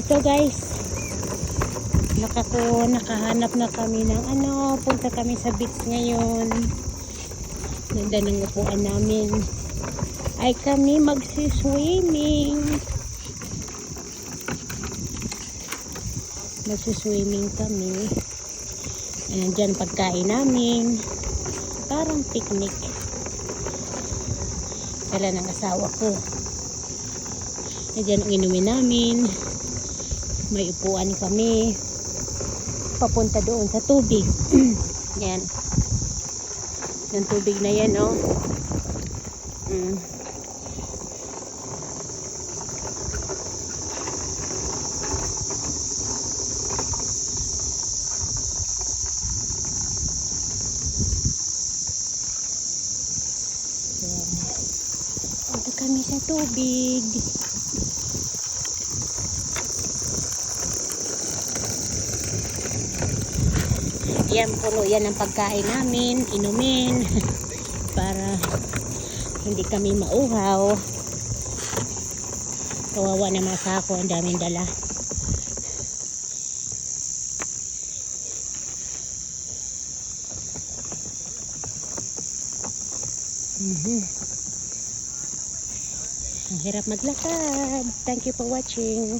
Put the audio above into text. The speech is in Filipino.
ito guys, nakahanap na kami ng punta kami sa beach ngayon. Ganda ng upuan namin. Ay kami magsiswimming. Magsiswimming kami. Ayan dyan pagkain namin. Parang picnic. Dala ng asawa ko. Ayan ang inumin namin. May upuan kami. Papunta doon sa tubig. Yan. Yung tubig na yan, oh. Punta kami sa tubig. Yan, puno yan ang pagkain namin, inumin para hindi kami mauhaw. Kawawa naman sa ako, ang daming dala. Ang hirap maglakad. Thank you for watching.